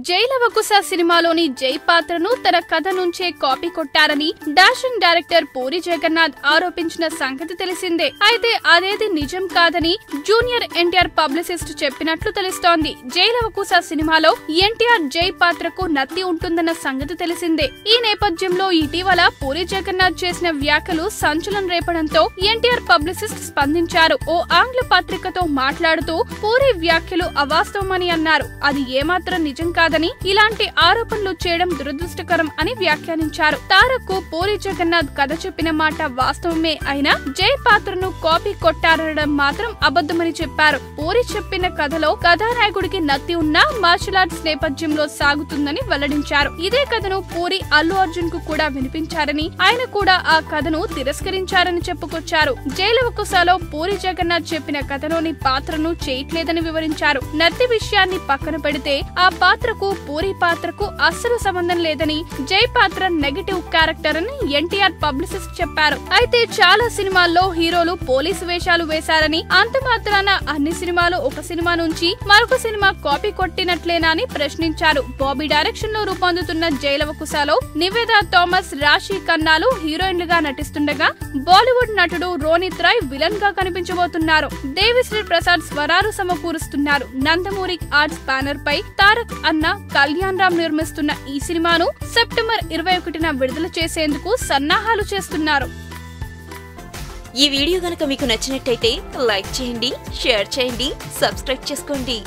జైలవకుశ సినిమాలోని జై పాత్రను తన కథ నుంచే కాపీ కొట్టారని డాషింగ్ డైరెక్టర్ పూరి జగన్నాథ్ ఆరోపించిన సంగతి తెలిసిందే. అయితే అదేది నిజం కాదని జూనియర్ ఎన్టీఆర్ పబ్లిసిస్ట్ చెప్పినట్లు తెలుస్తోంది. జైలవకుశ సినిమాలో ఎన్టీఆర్ జై పాత్రకు నత్తి ఉంటుందన్న సంగతి తెలిసిందే. ఈ నేపథ్యంలో ఇటీవల పూరి జగన్నాథ్ చేసిన వ్యాఖ్యలు సంచలనం రేపడంతో ఎన్టీఆర్ పబ్లిసిస్ట్ స్పందించారు. ఓ ఆంగ్ల పత్రికతో మాట్లాడుతూ పూరి వ్యాఖ్యలు అవాస్తవమని అన్నారు. అది ఏమాత్రం నిజం కాదని, ఇలాంటి ఆరోపణలు చేయడం దురదృష్టకరం అని వ్యాఖ్యానించారు. తారక్కు పూరి జగన్నాథ్ కథ చెప్పిన మాట వాస్తవమే అయినా జై పాత్రను కాపీ కొట్టారనడం మాత్రం అబద్ధమని చెప్పారు. పూరి చెప్పిన కథలో కథానాయకుడికి నత్తి ఉన్నా మార్షల్ ఆర్ట్స్ నేపథ్యంలో సాగుతుందని వెల్లడించారు. ఇదే కథను పూరి అల్లు అర్జున్ కు కూడా వినిపించారని, ఆయన కూడా ఆ కథను తిరస్కరించారని చెప్పుకొచ్చారు. జైలవకుశలో పూరి జగన్నాథ్ చెప్పిన కథలోని పాత్రను చేయట్లేదని వివరించారు. నత్తి విషయాన్ని పక్కన పెడితే ఆ పాత్రకు పూరి పాత్రకు అస్సలు సంబంధం లేదని, జై పాత్ర నెగటివ్ క్యారెక్టర్ అని ఎన్టీఆర్ పబ్లిసిస్ట్ చెప్పారు. అయితే చాలా సినిమాల్లో హీరోలు పోలీసు వేషాలు వేశారని, అంత మాత్రాన అన్ని సినిమాలు ఒక సినిమా నుంచి మరొక సినిమా కాపీ కొట్టినట్లేనా అని ప్రశ్నించారు. బాబీ డైరెక్షన్ లో రూపొందుతున్న జైలవకుశలో నివేదా థామస్, రాశి ఖన్నాలు హీరోయిన్లుగా నటిస్తుండగా బాలీవుడ్ నటుడు రోనిత్ రాయ్ విలన్ గా కనిపించబోతున్నారు. దేవిశ్రీ ప్రసాద్ స్వరాలు సమకూరుస్తున్నారు. నందమూరి ఆర్ట్స్ బ్యానర్ పై తారక్ అన్న కళ్యాణ్ రామ్ నిర్మిస్తున్న ఈ సినిమాను సెప్టెంబర్ 21న విడుదల చేసేందుకు సన్నాహాలు చేస్తున్నారు. ఈ వీడియో గనుక మీకు నచ్చినట్టయితే లైక్ చేయండి, షేర్ చేయండి, సబ్స్క్రైబ్ చేసుకోండి.